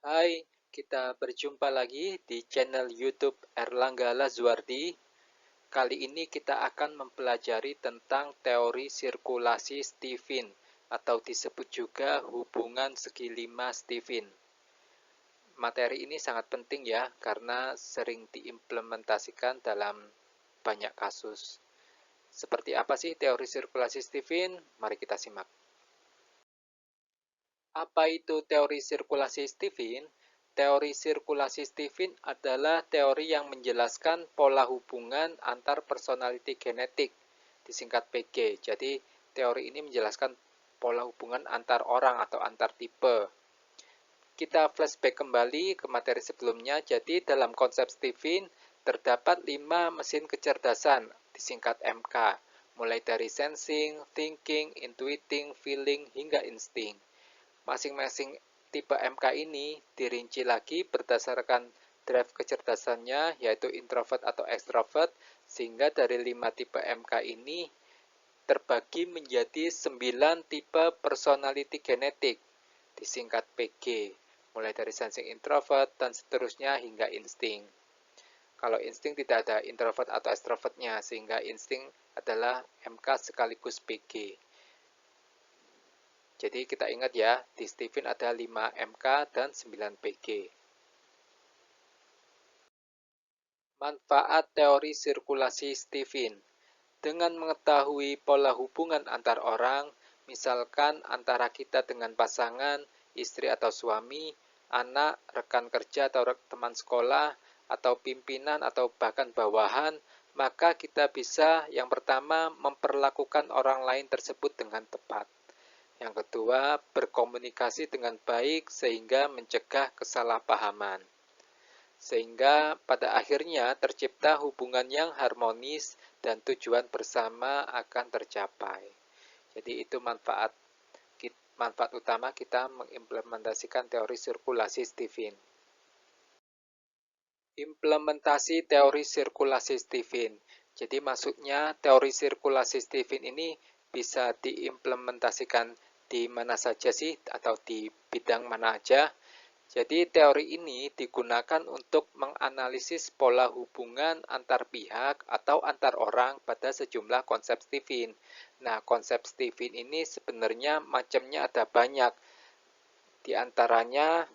Hai, kita berjumpa lagi di channel YouTube Erlangga Lazuardi. Kali ini kita akan mempelajari tentang teori sirkulasi Stephen atau disebut juga hubungan segi lima Stephen. Materi ini sangat penting ya karena sering diimplementasikan dalam banyak kasus. Seperti apa sih teori sirkulasi Stephen? Mari kita simak. Apa itu teori sirkulasi Stephen? Teori sirkulasi Stephen adalah teori yang menjelaskan pola hubungan antar personality genetik, disingkat PG. Jadi, teori ini menjelaskan pola hubungan antar orang atau antar tipe. Kita flashback kembali ke materi sebelumnya. Jadi, dalam konsep Stephen, terdapat 5 mesin kecerdasan, disingkat MK, mulai dari sensing, thinking, intuiting, feeling, hingga insting. Masing-masing tipe MK ini dirinci lagi berdasarkan drive kecerdasannya, yaitu introvert atau extrovert, sehingga dari 5 tipe MK ini terbagi menjadi 9 tipe personality genetik, disingkat PG, mulai dari sensing introvert dan seterusnya hingga insting. Kalau insting tidak ada introvert atau extrovertnya, sehingga insting adalah MK sekaligus PG. Jadi kita ingat ya, di Stephen ada 5 MK dan 9 PG. Manfaat teori sirkulasi Stephen. Dengan mengetahui pola hubungan antar orang, misalkan antara kita dengan pasangan, istri atau suami, anak, rekan kerja atau teman sekolah, atau pimpinan atau bahkan bawahan, maka kita bisa yang pertama memperlakukan orang lain tersebut dengan tepat. Yang kedua, berkomunikasi dengan baik sehingga mencegah kesalahpahaman. Sehingga pada akhirnya tercipta hubungan yang harmonis dan tujuan bersama akan tercapai. Jadi itu manfaat utama kita mengimplementasikan teori sirkulasi Stephen. Implementasi teori sirkulasi Stephen. Jadi maksudnya teori sirkulasi Stephen ini bisa diimplementasikan di mana saja sih atau di bidang mana aja. Jadi teori ini digunakan untuk menganalisis pola hubungan antar pihak atau antar orang pada sejumlah konsep Stephen. Nah, konsep Stephen ini sebenarnya macamnya ada banyak. Di antaranya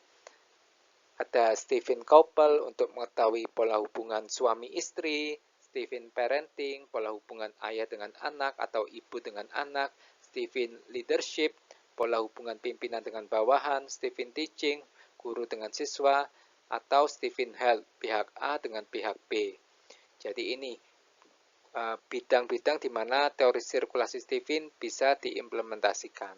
ada Stephen Couple untuk mengetahui pola hubungan suami istri, Stephen Parenting, pola hubungan ayah dengan anak atau ibu dengan anak, Stephen Leadership, pola hubungan pimpinan dengan bawahan, Stephen Teaching, guru dengan siswa, atau Stephen Health, pihak A dengan pihak B. Jadi ini bidang-bidang di mana teori sirkulasi Stephen bisa diimplementasikan.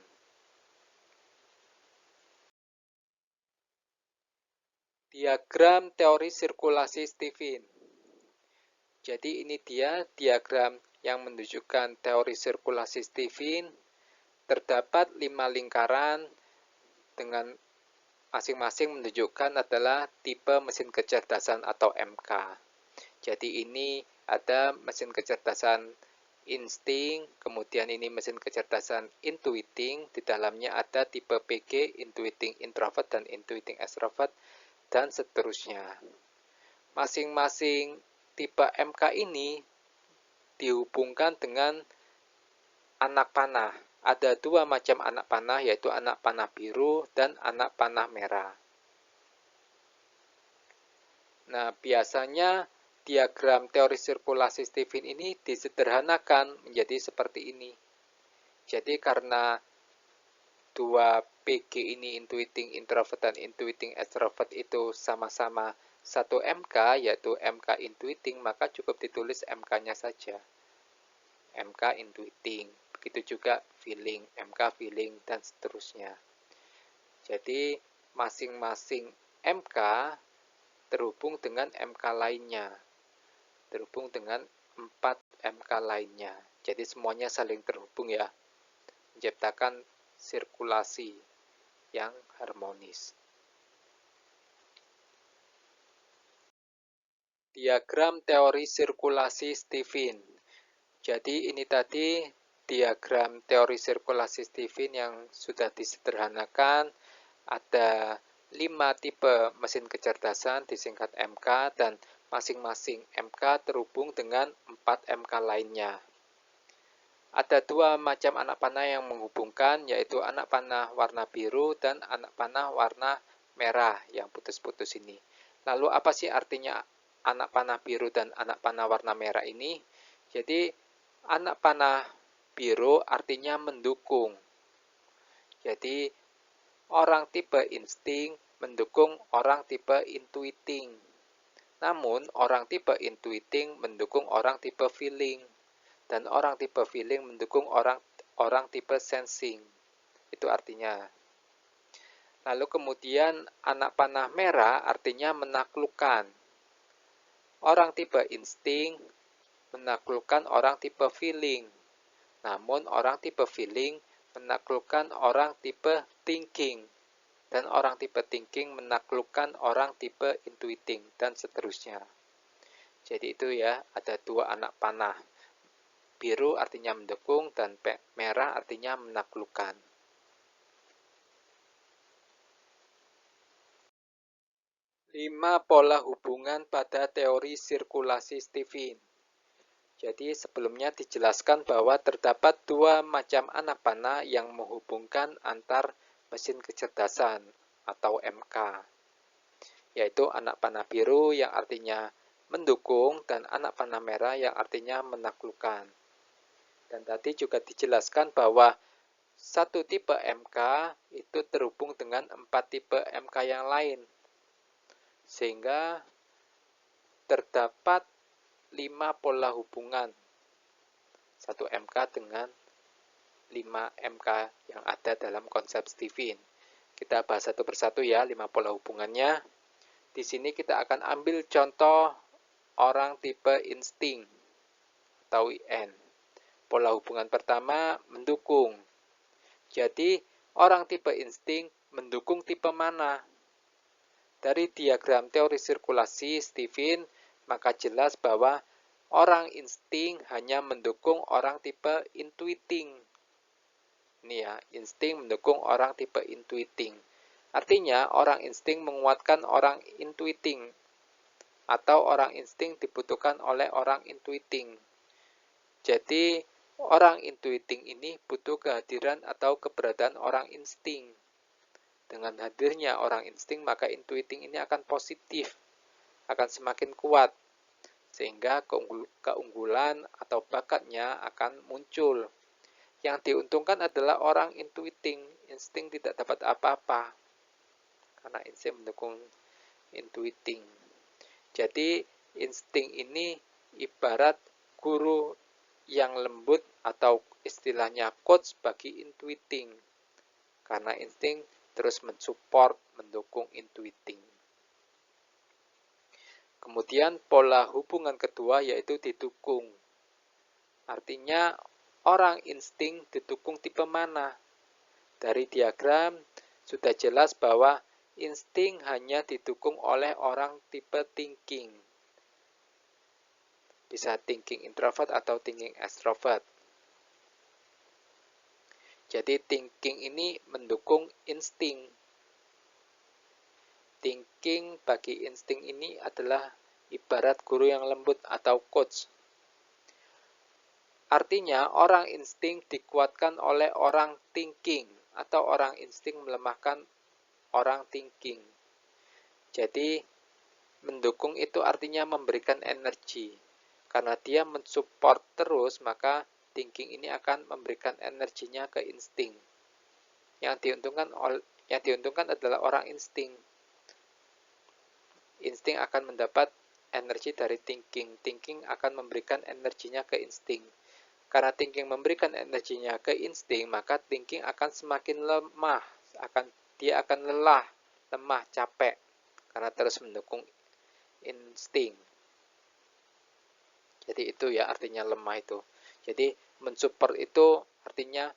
Diagram teori sirkulasi Stephen. Jadi ini dia diagram yang menunjukkan teori sirkulasi Stephen. Terdapat 5 lingkaran dengan masing-masing menunjukkan adalah tipe mesin kecerdasan atau MK. Jadi ini ada mesin kecerdasan insting, kemudian ini mesin kecerdasan intuiting, di dalamnya ada tipe PG, intuiting introvert dan intuiting extrovert, dan seterusnya. Masing-masing tipe MK ini dihubungkan dengan anak panah. Ada 2 macam anak panah, yaitu anak panah biru dan anak panah merah. Nah, biasanya diagram teori sirkulasi Stephen ini disederhanakan menjadi seperti ini. Jadi karena 2 PG ini intuiting introvert dan intuiting extrovert itu sama-sama 1 MK, yaitu MK intuiting, maka cukup ditulis MK-nya saja. MK intuiting. Begitu juga feeling, MK feeling, dan seterusnya. Jadi masing-masing MK terhubung dengan MK lainnya. Terhubung dengan 4 MK lainnya. Jadi semuanya saling terhubung ya. Menciptakan sirkulasi yang harmonis. Diagram teori sirkulasi Stephen. Jadi ini tadi diagram teori sirkulasi Stephen yang sudah disederhanakan. Ada 5 tipe mesin kecerdasan disingkat MK dan masing-masing MK terhubung dengan 4 MK lainnya. Ada 2 macam anak panah yang menghubungkan, yaitu anak panah warna biru dan anak panah warna merah yang putus-putus ini. Lalu apa sih artinya anak panah biru dan anak panah warna merah ini? Jadi anak panah biru artinya mendukung. Jadi orang tipe insting mendukung orang tipe intuiting. Namun orang tipe intuiting mendukung orang tipe feeling. Dan orang tipe feeling mendukung orang tipe sensing. Itu artinya. Lalu kemudian anak panah merah artinya menaklukkan. Orang tipe insting menaklukkan orang tipe feeling. Namun orang tipe feeling menaklukkan orang tipe thinking. Dan orang tipe thinking menaklukkan orang tipe intuiting dan seterusnya. Jadi itu ya, ada 2 anak panah. Biru artinya mendukung dan merah artinya menaklukkan. Lima pola hubungan pada teori sirkulasi Stephen. Jadi sebelumnya dijelaskan bahwa terdapat 2 macam anak panah yang menghubungkan antar mesin kecerdasan atau MK, yaitu anak panah biru yang artinya mendukung dan anak panah merah yang artinya menaklukkan. Dan tadi juga dijelaskan bahwa satu tipe MK itu terhubung dengan 4 tipe MK yang lain. Sehingga terdapat 5 pola hubungan 1 MK dengan 5 MK yang ada dalam konsep Stephen. Kita bahas satu persatu ya, 5 pola hubungannya. Di sini kita akan ambil contoh orang tipe insting atau IN. Pola hubungan pertama mendukung. Jadi orang tipe insting mendukung tipe mana? Dari diagram teori sirkulasi Stephen, maka jelas bahwa orang insting hanya mendukung orang tipe intuiting. Ini ya, insting mendukung orang tipe intuiting. Artinya orang insting menguatkan orang intuiting atau orang insting dibutuhkan oleh orang intuiting. Jadi orang intuiting ini butuh kehadiran atau keberadaan orang insting. Dengan hadirnya orang insting, maka intuiting ini akan positif, akan semakin kuat, sehingga keunggulan atau bakatnya akan muncul. Yang diuntungkan adalah orang intuiting, insting tidak dapat apa-apa, karena insting mendukung intuiting. Jadi insting ini ibarat guru yang lembut atau istilahnya coach bagi intuiting, karena insting terus mensupport, mendukung intuiting. Kemudian pola hubungan kedua yaitu didukung. Artinya orang insting didukung tipe mana? Dari diagram sudah jelas bahwa insting hanya didukung oleh orang tipe thinking. Bisa thinking introvert atau thinking extrovert. Jadi thinking ini mendukung insting. Thinking bagi insting ini adalah ibarat guru yang lembut atau coach. Artinya orang insting dikuatkan oleh orang thinking atau orang insting melemahkan orang thinking. Jadi mendukung itu artinya memberikan energi. Karena dia mensupport terus, maka thinking ini akan memberikan energinya ke insting. Yang diuntungkan adalah orang insting. Insting akan mendapat energi dari thinking. Thinking akan memberikan energinya ke insting. Karena thinking memberikan energinya ke insting, maka thinking akan semakin lemah. Dia akan lelah, lemah, capek. Karena terus mendukung insting. Jadi itu ya artinya lemah itu. Jadi mensupport itu artinya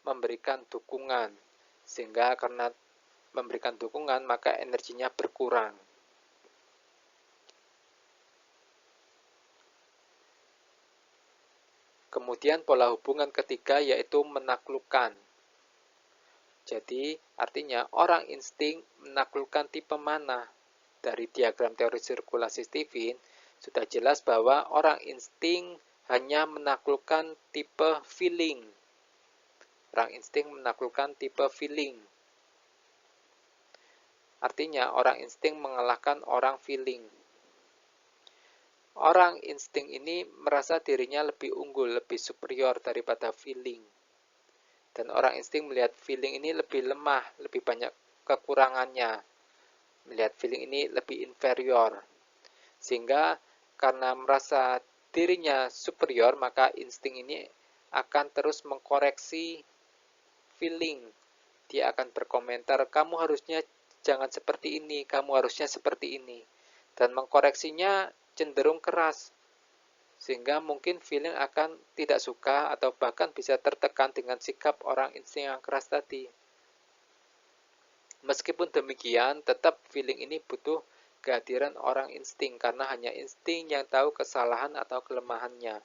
memberikan dukungan. Sehingga karena memberikan dukungan, maka energinya berkurang. Kemudian pola hubungan ketiga yaitu menaklukkan. Jadi, artinya orang insting menaklukkan tipe mana. Dari diagram teori sirkulasi Stephen, sudah jelas bahwa orang insting hanya menaklukkan tipe feeling. Orang insting menaklukkan tipe feeling. Artinya, orang insting mengalahkan orang feeling. Orang insting ini merasa dirinya lebih unggul, lebih superior daripada feeling. Dan orang insting melihat feeling ini lebih lemah, lebih banyak kekurangannya. Melihat feeling ini lebih inferior. Sehingga karena merasa dirinya superior, maka insting ini akan terus mengkoreksi feeling. Dia akan berkomentar, kamu harusnya jangan seperti ini, kamu harusnya seperti ini. Dan mengkoreksinya cenderung keras, sehingga mungkin feeling akan tidak suka atau bahkan bisa tertekan dengan sikap orang insting yang keras tadi. Meskipun demikian, tetap feeling ini butuh kehadiran orang insting, karena hanya insting yang tahu kesalahan atau kelemahannya.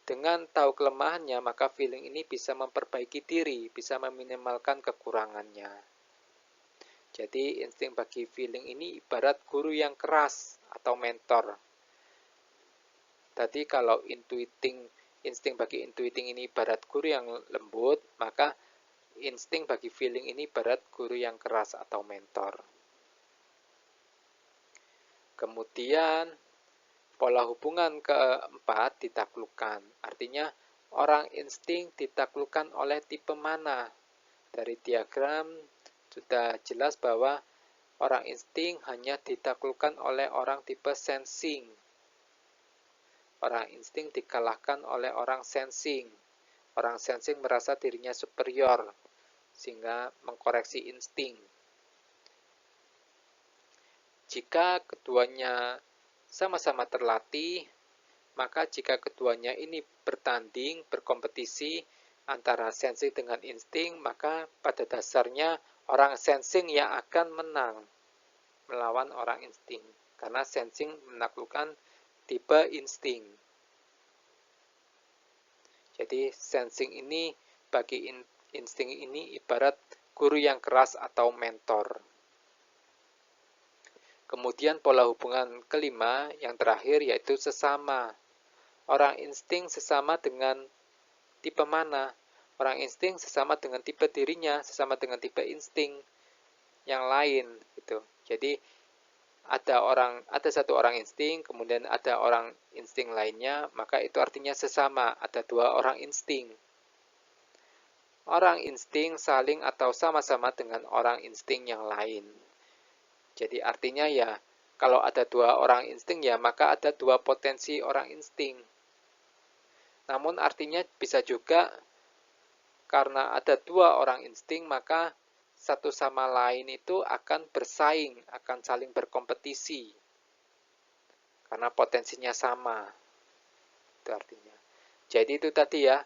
Dengan tahu kelemahannya, maka feeling ini bisa memperbaiki diri, bisa meminimalkan kekurangannya. Jadi, insting bagi feeling ini ibarat guru yang keras atau mentor. Tadi kalau insting bagi intuiting ini ibarat guru yang lembut, maka insting bagi feeling ini ibarat guru yang keras atau mentor. Kemudian pola hubungan keempat ditaklukkan. Artinya orang insting ditaklukkan oleh tipe mana? Dari diagram sudah jelas bahwa orang insting hanya ditaklukkan oleh orang tipe sensing. Orang insting dikalahkan oleh orang sensing. Orang sensing merasa dirinya superior, sehingga mengkoreksi insting. Jika keduanya sama-sama terlatih, maka jika keduanya ini bertanding, berkompetisi antara sensing dengan insting, maka pada dasarnya orang sensing yang akan menang melawan orang insting. Karena sensing menaklukkan tipe insting. Jadi sensing ini bagi insting ini ibarat guru yang keras atau mentor. Kemudian pola hubungan kelima yang terakhir yaitu sesama. Orang insting sesama dengan tipe mana? Orang insting sesama dengan tipe dirinya, sesama dengan tipe insting yang lain gitu. Jadi ada satu orang insting, kemudian ada orang insting lainnya, maka itu artinya sesama, ada dua orang insting. Orang insting saling atau sama-sama dengan orang insting yang lain. Jadi artinya ya, kalau ada dua orang insting ya, maka ada dua potensi orang insting. Namun artinya bisa juga karena ada dua orang insting, maka satu sama lain itu akan bersaing, akan saling berkompetisi. Karena potensinya sama. Itu artinya. Jadi itu tadi ya,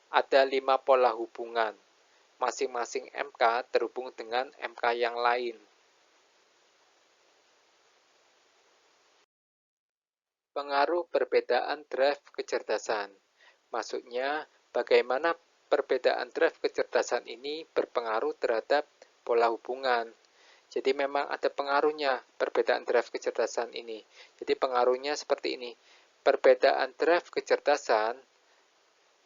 ada 5 pola hubungan. Masing-masing MK terhubung dengan MK yang lain. Pengaruh perbedaan drive kecerdasan. Maksudnya, bagaimana perbedaan drive kecerdasan ini berpengaruh terhadap pola hubungan. Jadi memang ada pengaruhnya perbedaan drive kecerdasan ini. Jadi pengaruhnya seperti ini. Perbedaan drive kecerdasan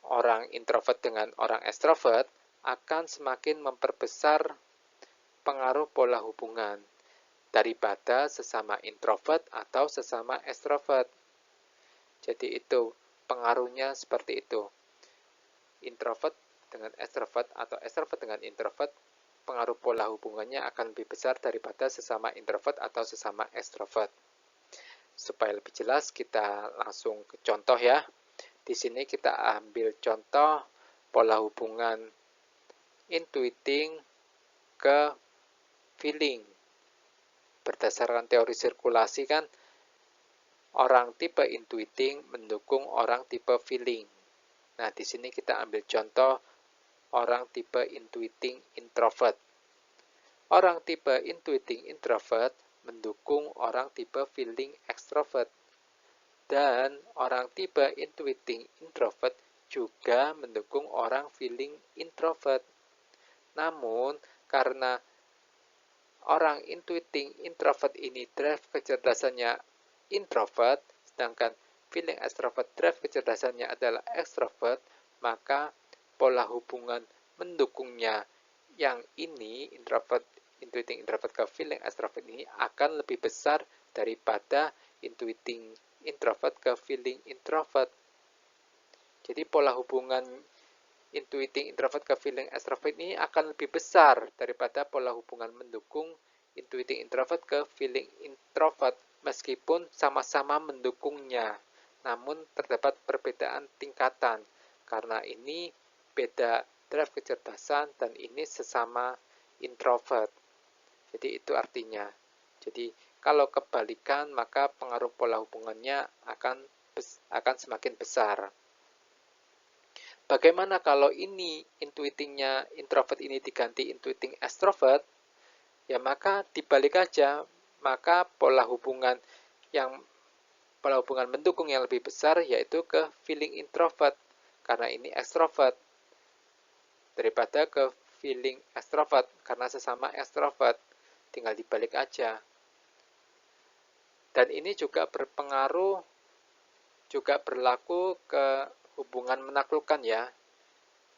orang introvert dengan orang extrovert akan semakin memperbesar pengaruh pola hubungan daripada sesama introvert atau sesama extrovert. Jadi itu pengaruhnya seperti itu. Introvert dengan extrovert atau extrovert dengan introvert, pengaruh pola hubungannya akan lebih besar daripada sesama introvert atau sesama extrovert. Supaya lebih jelas, kita langsung ke contoh ya. Di sini kita ambil contoh pola hubungan intuiting ke feeling. Berdasarkan teori sirkulasi kan, orang tipe intuiting mendukung orang tipe feeling. Nah, di sini kita ambil contoh orang tipe intuiting introvert. Orang tipe intuiting introvert mendukung orang tipe feeling extrovert. Dan orang tipe intuiting introvert juga mendukung orang feeling introvert. Namun, karena orang intuiting introvert ini drive kecerdasannya introvert, sedangkan feeling extrovert drive kecerdasannya adalah extrovert, maka pola hubungan mendukungnya yang ini, intuiting introvert ke feeling extrovert ini akan lebih besar daripada intuiting introvert ke feeling introvert. Jadi pola hubungan intuiting introvert ke feeling extrovert ini akan lebih besar daripada pola hubungan mendukung intuiting introvert ke feeling introvert, meskipun sama-sama mendukungnya. Namun terdapat perbedaan tingkatan, karena ini beda drive kecerdasan dan ini sesama introvert. Jadi itu artinya. Jadi kalau kebalikan maka pengaruh pola hubungannya akan semakin besar. Bagaimana kalau ini intuitingnya introvert ini diganti intuiting extrovert? Ya maka dibalik aja, maka pola hubungan mendukung yang lebih besar yaitu ke feeling introvert, karena ini extrovert, daripada ke feeling extrovert karena sesama extrovert. Tinggal dibalik aja. Dan ini juga berlaku ke hubungan menaklukkan ya.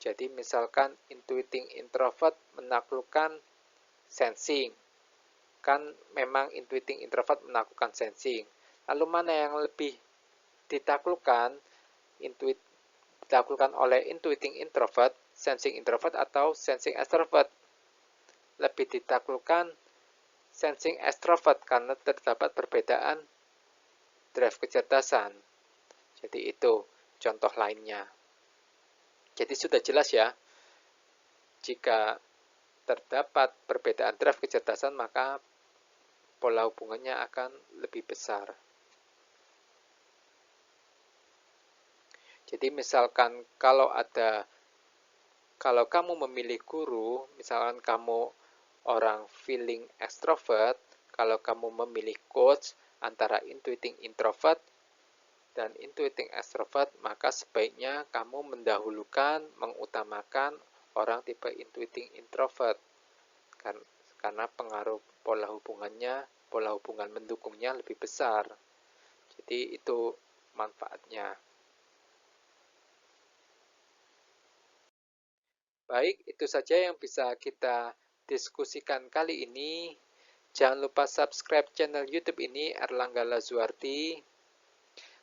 Jadi misalkan intuiting introvert menaklukkan sensing. Kan memang intuiting introvert menaklukkan sensing. Lalu mana yang lebih ditaklukkan? Ditaklukkan oleh intuiting introvert, sensing introvert, atau sensing extrovert? Lebih ditaklukkan sensing extrovert karena terdapat perbedaan drive kecerdasan. Jadi itu contoh lainnya. Jadi sudah jelas ya, jika terdapat perbedaan drive kecerdasan maka pola hubungannya akan lebih besar. Jadi misalkan kalau kamu memilih guru, misalkan kamu orang feeling extrovert, kalau kamu memilih coach antara intuiting introvert dan intuiting extrovert, maka sebaiknya kamu mengutamakan orang tipe intuiting introvert. Karena pengaruh pola hubungan mendukungnya lebih besar. Jadi itu manfaatnya. Baik, itu saja yang bisa kita diskusikan kali ini. Jangan lupa subscribe channel YouTube ini, Erlangga Lazuardi.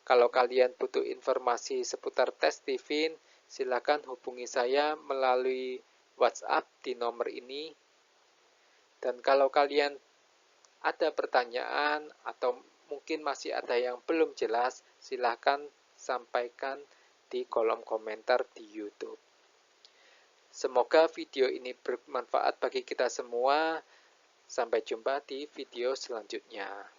Kalau kalian butuh informasi seputar tes TIFIN, silakan hubungi saya melalui WhatsApp di nomor ini. Dan kalau kalian ada pertanyaan atau mungkin masih ada yang belum jelas, silakan sampaikan di kolom komentar di YouTube. Semoga video ini bermanfaat bagi kita semua. Sampai jumpa di video selanjutnya.